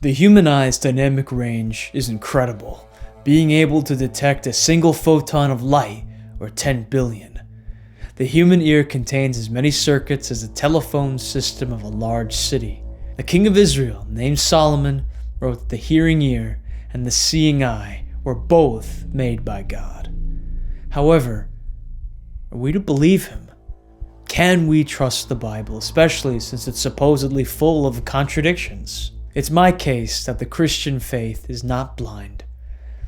The human eye's dynamic range is incredible, being able to detect a single photon of light, or 10 billion. The human ear contains as many circuits as the telephone system of a large city. The king of Israel, named Solomon, wrote that the hearing ear and the seeing eye were both made by God. However, are we to believe him? Can we trust the Bible, especially since it's supposedly full of contradictions? It's my case that the Christian faith is not blind.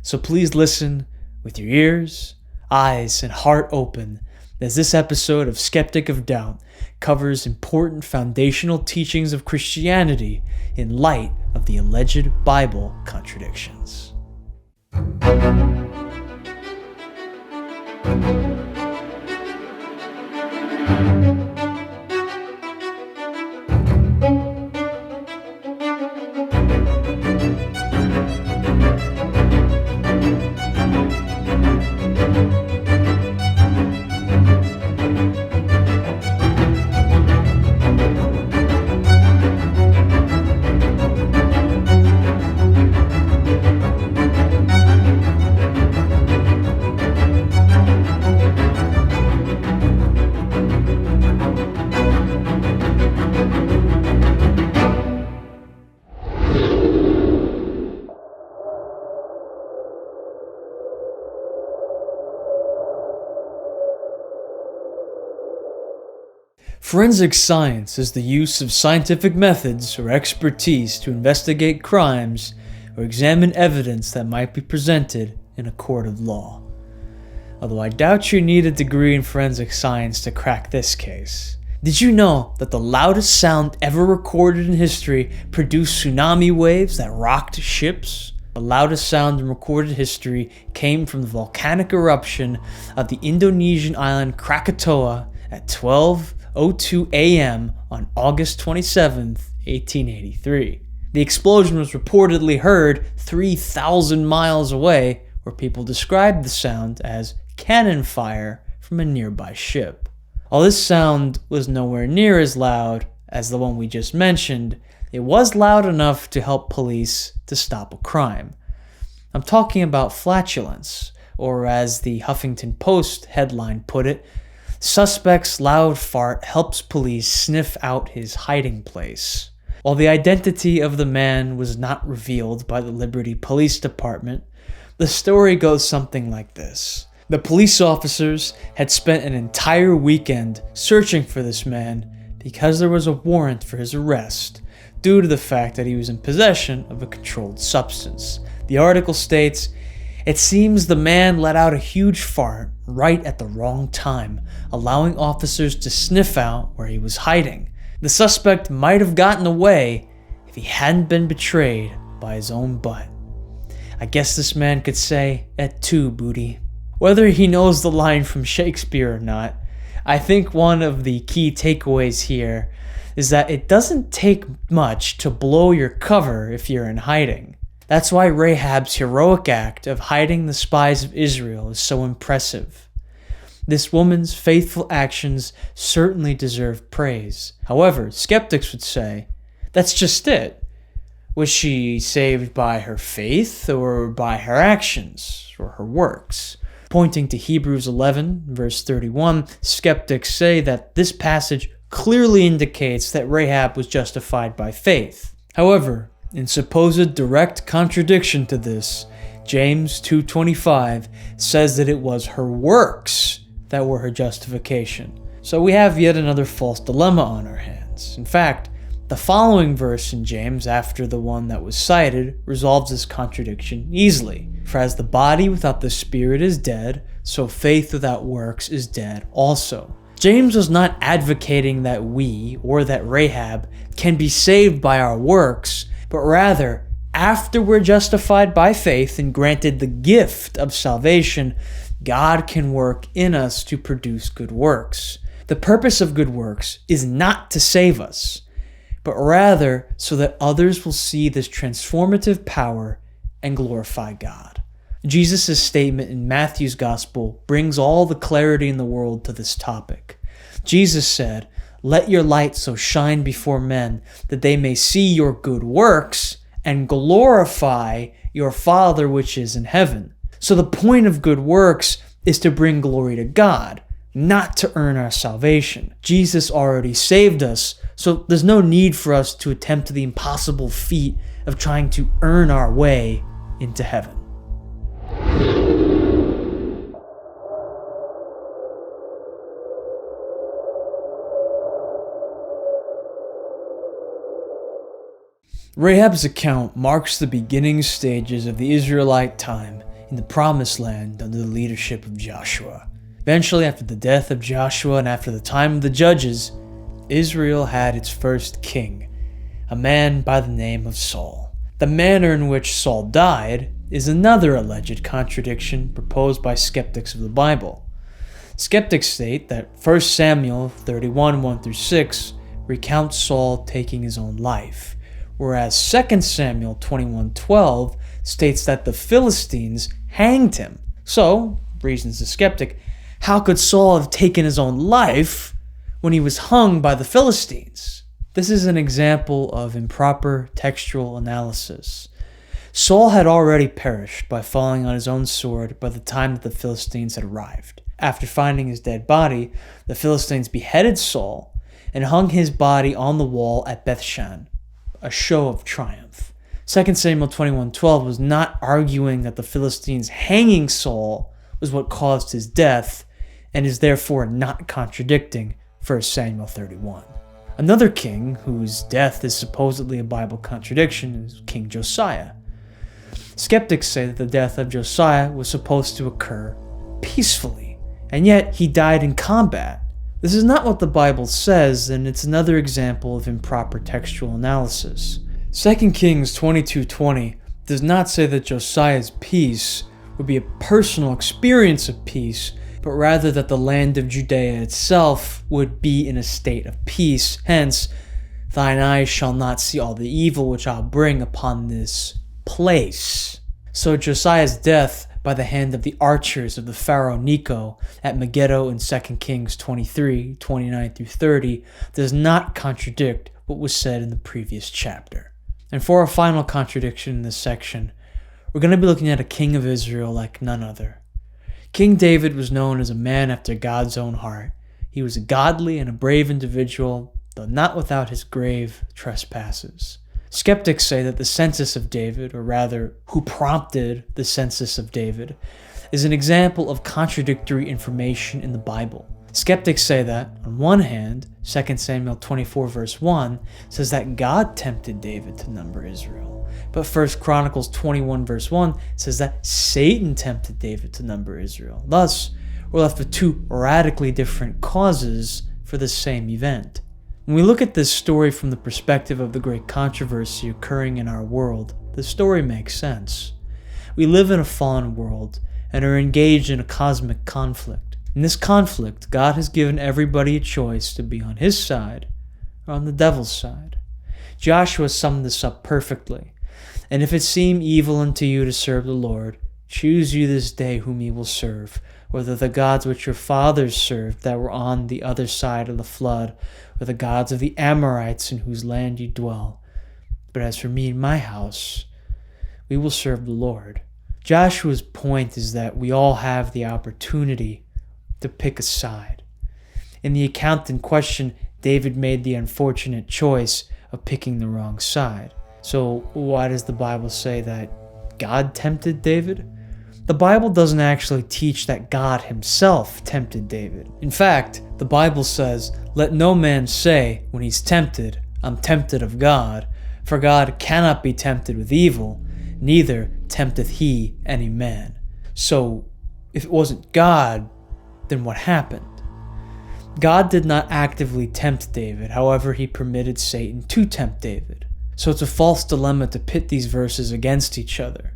So please listen with your ears, eyes, and heart open as this episode of Skeptic of Doubt covers important foundational teachings of Christianity in light of the alleged Bible contradictions. Forensic science is the use of scientific methods or expertise to investigate crimes or examine evidence that might be presented in a court of law. Although I doubt you need a degree in forensic science to crack this case. Did you know that the loudest sound ever recorded in history produced tsunami waves that rocked ships? The loudest sound in recorded history came from the volcanic eruption of the Indonesian island Krakatoa at 12:02 a.m. on August 27, 1883. The explosion was reportedly heard 3,000 miles away, where people described the sound as cannon fire from a nearby ship. While this sound was nowhere near as loud as the one we just mentioned, it was loud enough to help police to stop a crime. I'm talking about flatulence, or as the Huffington Post headline put it, suspect's loud fart helps police sniff out his hiding place. While the identity of the man was not revealed by the Liberty Police Department, the story goes something like this. The police officers had spent an entire weekend searching for this man because there was a warrant for his arrest due to the fact that he was in possession of a controlled substance. The article states, "It seems the man let out a huge fart right at the wrong time, allowing officers to sniff out where he was hiding. The suspect might have gotten away if he hadn't been betrayed by his own butt. I guess this man could say, 'Et tu, booty.'" Whether he knows the line from Shakespeare or not, I think one of the key takeaways here is that it doesn't take much to blow your cover if you're in hiding. That's why Rahab's heroic act of hiding the spies of Israel is so impressive. This woman's faithful actions certainly deserve praise. However, skeptics would say, that's just it. Was she saved by her faith or by her actions or her works? Pointing to Hebrews 11, verse 31, skeptics say that this passage clearly indicates that Rahab was justified by faith. However, in supposed direct contradiction to this, James 2:25 says that it was her works that were her justification. So we have yet another false dilemma on our hands. In fact, the following verse in James, after the one that was cited, resolves this contradiction easily. For as the body without the spirit is dead, so faith without works is dead also. James was not advocating that we, or that Rahab, can be saved by our works, but rather, after we're justified by faith and granted the gift of salvation, God can work in us to produce good works. The purpose of good works is not to save us, but rather so that others will see this transformative power and glorify God. Jesus' statement in Matthew's Gospel brings all the clarity in the world to this topic. Jesus said, "Let your light so shine before men that they may see your good works and glorify your Father which is in heaven. So the point of good works is to bring glory to God, not to earn our salvation. Jesus already saved us, so there's no need for us to attempt the impossible feat of trying to earn our way into heaven. Rahab's account marks the beginning stages of the Israelite time in the Promised Land under the leadership of Joshua. Eventually, after the death of Joshua and after the time of the Judges, Israel had its first king, a man by the name of Saul. The manner in which Saul died is another alleged contradiction proposed by skeptics of the Bible. Skeptics state that 1 Samuel 31, 1-6 recounts Saul taking his own life, whereas 2 Samuel 21:12 states that the Philistines hanged him. So, reasons the skeptic, how could Saul have taken his own life when he was hung by the Philistines? This is an example of improper textual analysis. Saul had already perished by falling on his own sword by the time that the Philistines had arrived. After finding his dead body, the Philistines beheaded Saul and hung his body on the wall at Bethshan, a show of triumph. 2 Samuel 21:12 was not arguing that the Philistines hanging Saul was what caused his death, and is therefore not contradicting 1 Samuel 31. Another king whose death is supposedly a Bible contradiction is King Josiah. Skeptics say that the death of Josiah was supposed to occur peacefully, and yet he died in combat. This is not what the Bible says, and it's another example of improper textual analysis. 2 Kings 22:20 does not say that Josiah's peace would be a personal experience of peace, but rather that the land of Judea itself would be in a state of peace. Hence, thine eyes shall not see all the evil which I'll bring upon this place. So Josiah's death by the hand of the archers of the Pharaoh Necho at Megiddo in 2 Kings 23, 29-30 does not contradict what was said in the previous chapter. And for our final contradiction in this section, we're going to be looking at a king of Israel like none other. King David was known as a man after God's own heart. He was a godly and a brave individual, though not without his grave trespasses. Skeptics say that the census of David, or rather, who prompted the census of David, is an example of contradictory information in the Bible. Skeptics say that, on one hand, 2 Samuel 24 verse 1 says that God tempted David to number Israel, but 1 Chronicles 21 verse 1 says that Satan tempted David to number Israel. Thus, we're left with two radically different causes for the same event. When we look at this story from the perspective of the great controversy occurring in our world, the story makes sense. We live in a fallen world and are engaged in a cosmic conflict. In this conflict, God has given everybody a choice to be on his side or on the devil's side. Joshua summed this up perfectly. And if it seem evil unto you to serve the Lord, choose you this day whom ye will serve, whether the gods which your fathers served that were on the other side of the flood, or the gods of the Amorites in whose land you dwell. But as for me and my house, we will serve the Lord. Joshua's point is that we all have the opportunity to pick a side. In the account in question, David made the unfortunate choice of picking the wrong side. So why does the Bible say that God tempted David? The Bible doesn't actually teach that God himself tempted David. In fact, the Bible says, "Let no man say when he's tempted, I'm tempted of God, for God cannot be tempted with evil, neither tempteth he any man." So, if it wasn't God, then what happened? God did not actively tempt David, however he permitted Satan to tempt David. So it's a false dilemma to pit these verses against each other.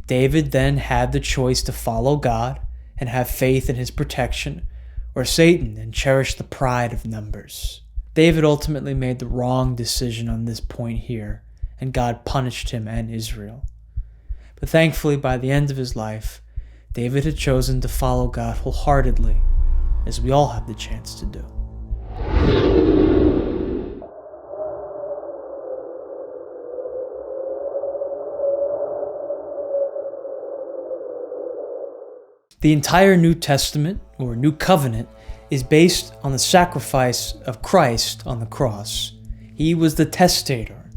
David then had the choice to follow God and have faith in his protection, or Satan and cherish the pride of numbers. David ultimately made the wrong decision on this point here, and God punished him and Israel. But thankfully, by the end of his life, David had chosen to follow God wholeheartedly, as we all have the chance to do. The entire New Testament, or New Covenant, is based on the sacrifice of Christ on the cross. He was the testator,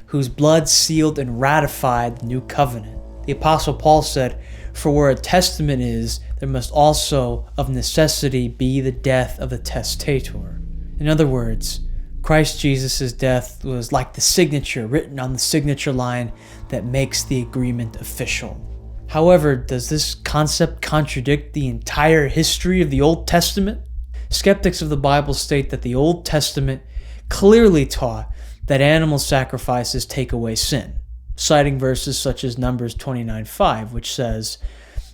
whose blood sealed and ratified the New Covenant. The Apostle Paul said, "For where a testament is, there must also of necessity be the death of the testator." In other words, Christ Jesus' death was like the signature written on the signature line that makes the agreement official. However, does this concept contradict the entire history of the Old Testament? Skeptics of the Bible state that the Old Testament clearly taught that animal sacrifices take away sin, citing verses such as Numbers 29:5, which says,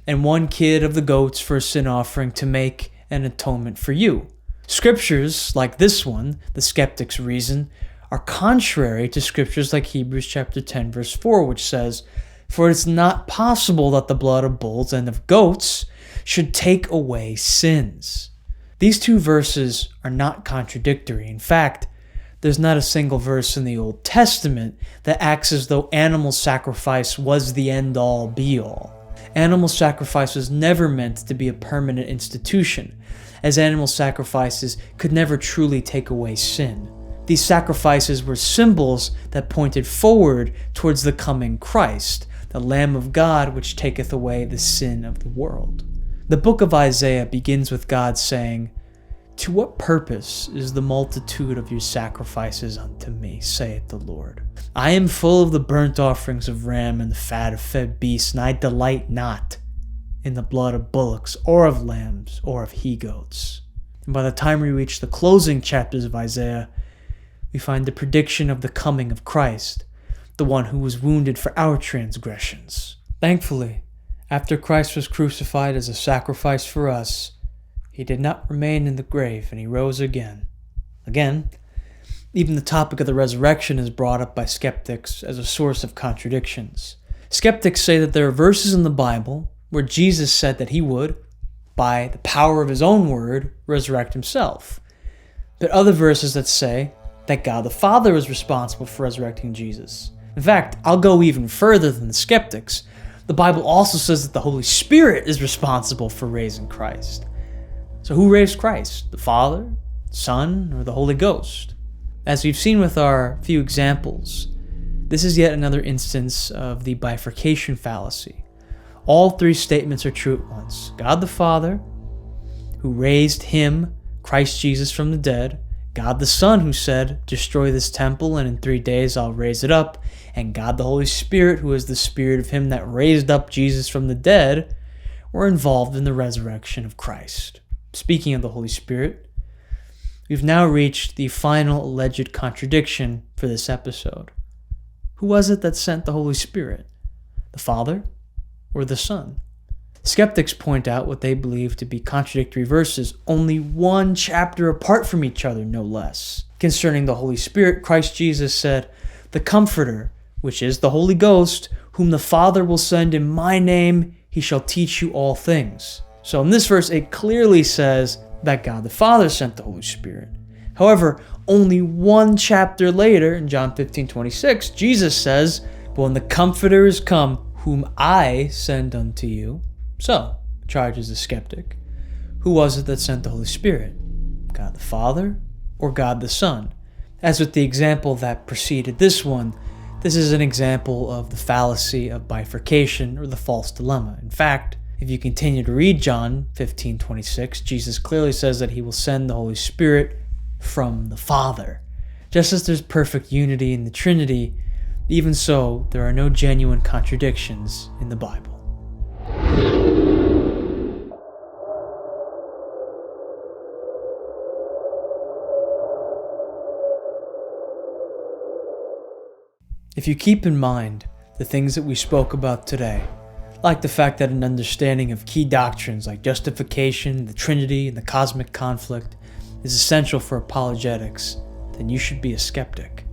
"And one kid of the goats for a sin offering to make an atonement for you." Scriptures like this one, the skeptics reason, are contrary to scriptures like Hebrews chapter 10 verse 4, which says, "For it's not possible that the blood of bulls and of goats should take away sins." These two verses are not contradictory. In fact, there's not a single verse in the Old Testament that acts as though animal sacrifice was the end-all be-all. Animal sacrifice was never meant to be a permanent institution, as animal sacrifices could never truly take away sin. These sacrifices were symbols that pointed forward towards the coming Christ, the Lamb of God which taketh away the sin of the world. The book of Isaiah begins with God saying, "To what purpose is the multitude of your sacrifices unto me, saith the Lord? I am full of the burnt offerings of ram and the fat of fed beasts, and I delight not in the blood of bullocks or of lambs or of he-goats." And by the time we reach the closing chapters of Isaiah, we find the prediction of the coming of Christ, the one who was wounded for our transgressions. Thankfully, after Christ was crucified as a sacrifice for us, he did not remain in the grave, and he rose again. Again, even the topic of the resurrection is brought up by skeptics as a source of contradictions. Skeptics say that there are verses in the Bible where Jesus said that he would, by the power of his own word, resurrect himself. There are other verses that say that God the Father is responsible for resurrecting Jesus. In fact, I'll go even further than the skeptics. The Bible also says that the Holy Spirit is responsible for raising Christ. So who raised Christ? The Father, Son, or the Holy Ghost? As we've seen with our few examples, this is yet another instance of the bifurcation fallacy. All three statements are true at once. God the Father, who raised him, Christ Jesus, from the dead. God the Son, who said, "Destroy this temple, and in 3 days I'll raise it up." And God the Holy Spirit, who is the Spirit of him that raised up Jesus from the dead, were involved in the resurrection of Christ. Speaking of the Holy Spirit, we've now reached the final alleged contradiction for this episode. Who was it that sent the Holy Spirit? The Father or the Son? Skeptics point out what they believe to be contradictory verses, only one chapter apart from each other, no less. Concerning the Holy Spirit, Christ Jesus said, "The Comforter, which is the Holy Ghost, whom the Father will send in my name, he shall teach you all things." So in this verse, it clearly says that God the Father sent the Holy Spirit. However, only one chapter later, in John 15:26, Jesus says, "But when the Comforter is come, whom I send unto you." So, charges the skeptic, who was it that sent the Holy Spirit? God the Father or God the Son? As with the example that preceded this one, this is an example of the fallacy of bifurcation or the false dilemma. In fact, if you continue to read John 15:26, Jesus clearly says that he will send the Holy Spirit from the Father. Just as there's perfect unity in the Trinity, even so, there are no genuine contradictions in the Bible. If you keep in mind the things that we spoke about today, like the fact that an understanding of key doctrines like justification, the Trinity, and the cosmic conflict is essential for apologetics, then you should be a skeptic.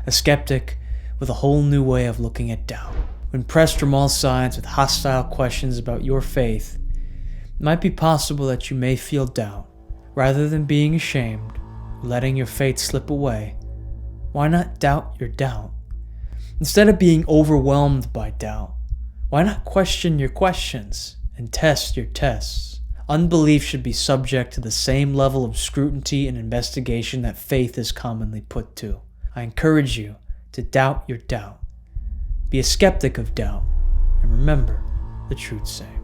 A skeptic with a whole new way of looking at doubt. When pressed from all sides with hostile questions about your faith, it might be possible that you may feel doubt. Rather than being ashamed, letting your faith slip away, why not doubt your doubt? Instead of being overwhelmed by doubt, why not question your questions and test your tests. Unbelief should be subject to the same level of scrutiny and investigation that faith is commonly put to. I encourage you to doubt your doubt. Be a skeptic of doubt, and remember the truth saying.